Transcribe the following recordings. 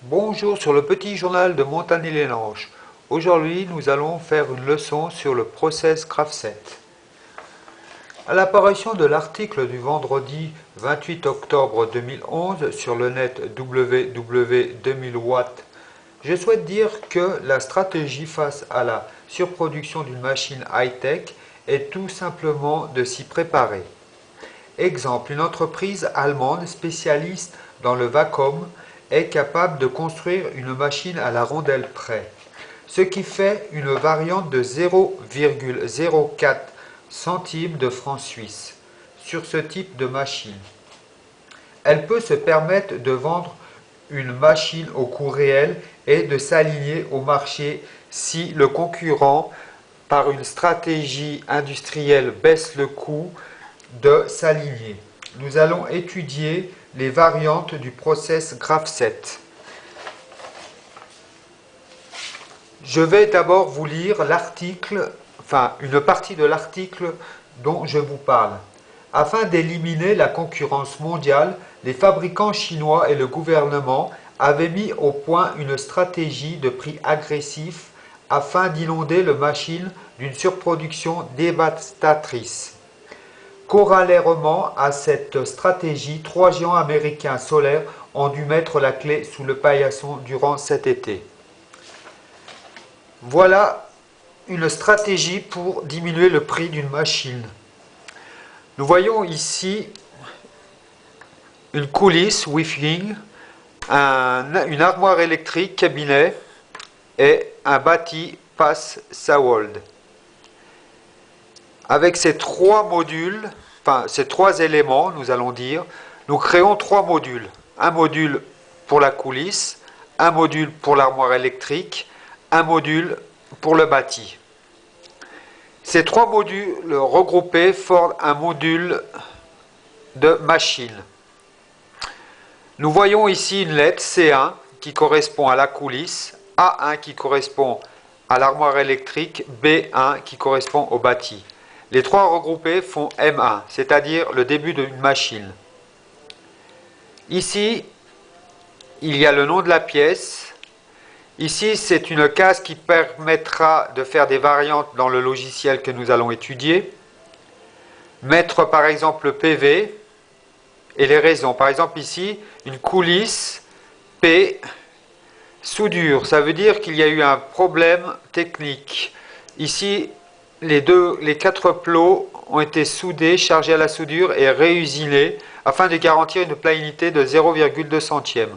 Bonjour sur le petit journal de Montagne-les-Langes. Aujourd'hui, nous allons faire une leçon sur le process Graph7. À l'apparition de l'article du vendredi 28 octobre 2011 sur le net www.2000watts, je souhaite dire que la stratégie face à la surproduction d'une machine high-tech est tout simplement de s'y préparer. Exemple, une entreprise allemande spécialiste dans le vacuum est capable de construire une machine à la rondelle près, ce qui fait une variante de 0,04 centimes de francs suisses sur ce type de machine. Elle peut se permettre de vendre une machine au coût réel et de s'aligner au marché si le concurrent, par une stratégie industrielle, baisse le coût de s'aligner. Nous allons étudier les variantes du process Graph7. Je vais d'abord vous lire l'article, une partie de l'article dont je vous parle. Afin d'éliminer la concurrence mondiale, les fabricants chinois et le gouvernement avaient mis au point une stratégie de prix agressif afin d'inonder le machine d'une surproduction dévastatrice. Corollairement à cette stratégie, 3 géants américains solaires ont dû mettre la clé sous le paillasson durant cet été. Voilà une stratégie pour diminuer le prix d'une machine. Nous voyons ici une coulisse Wifing, une armoire électrique cabinet et un bâti passe-Sawold. Avec ces trois modules, ces trois éléments, nous allons dire, nous créons trois modules. Un module pour la coulisse, un module pour l'armoire électrique, un module pour le bâti. Ces trois modules regroupés forment un module de machine. Nous voyons ici une lettre C1 qui correspond à la coulisse, A1 qui correspond à l'armoire électrique, B1 qui correspond au bâti. Les trois regroupés font M1, c'est-à-dire le début d'une machine. Ici, il y a le nom de la pièce. Ici, c'est une case qui permettra de faire des variantes dans le logiciel que nous allons étudier. Mettre par exemple le PV et les raisons. Par exemple ici, une coulisse P soudure. Ça veut dire qu'il y a eu un problème technique. Ici, les quatre plots ont été soudés, chargés à la soudure et réusinés afin de garantir une planéité de 0,2 centième.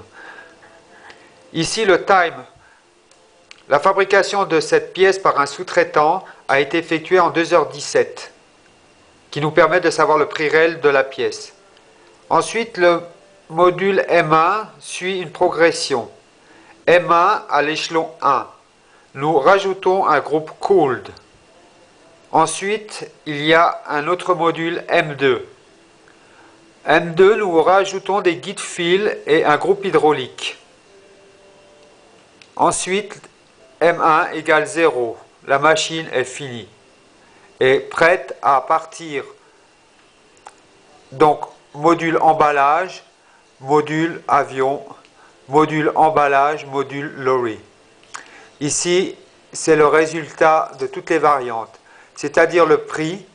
Ici, le time. La fabrication de cette pièce par un sous-traitant a été effectuée en 2h17, qui nous permet de savoir le prix réel de la pièce. Ensuite, le module M1 suit une progression. M1 à l'échelon 1. Nous rajoutons un groupe cooled. Ensuite, il y a un autre module M2. M2, nous rajoutons des guides fils et un groupe hydraulique. Ensuite, M1 égale 0. La machine est finie et prête à partir. Donc, module emballage, module avion, module emballage, module lorry. Ici, c'est le résultat de toutes les variantes, c'est-à-dire le prix,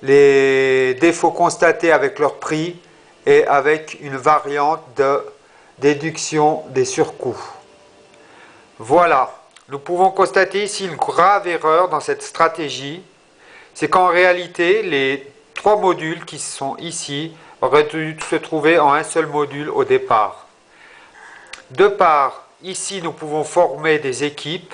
les défauts constatés avec leur prix et avec une variante de déduction des surcoûts. Voilà, nous pouvons constater ici une grave erreur dans cette stratégie, c'est qu'en réalité, les trois modules qui sont ici auraient dû se trouver en un seul module au départ. De part, ici, nous pouvons former des équipes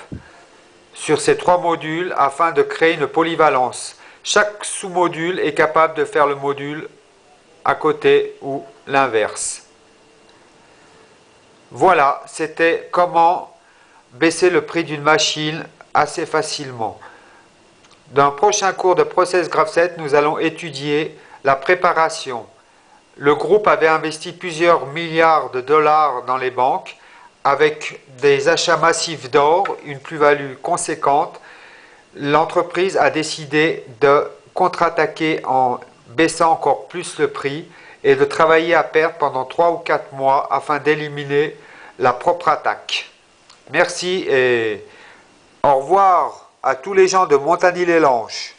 sur ces trois modules afin de créer une polyvalence. Chaque sous-module est capable de faire le module à côté ou l'inverse. Voilà, c'était comment baisser le prix d'une machine assez facilement. Dans le prochain cours de Process Graph7, nous allons étudier la préparation. Le groupe avait investi plusieurs milliards de dollars dans les banques avec des achats massifs d'or, une plus-value conséquente. L'entreprise a décidé de contre-attaquer en baissant encore plus le prix et de travailler à perte pendant 3 ou 4 mois afin d'éliminer la propre attaque. Merci et au revoir à tous les gens de Montagny-les-Langes.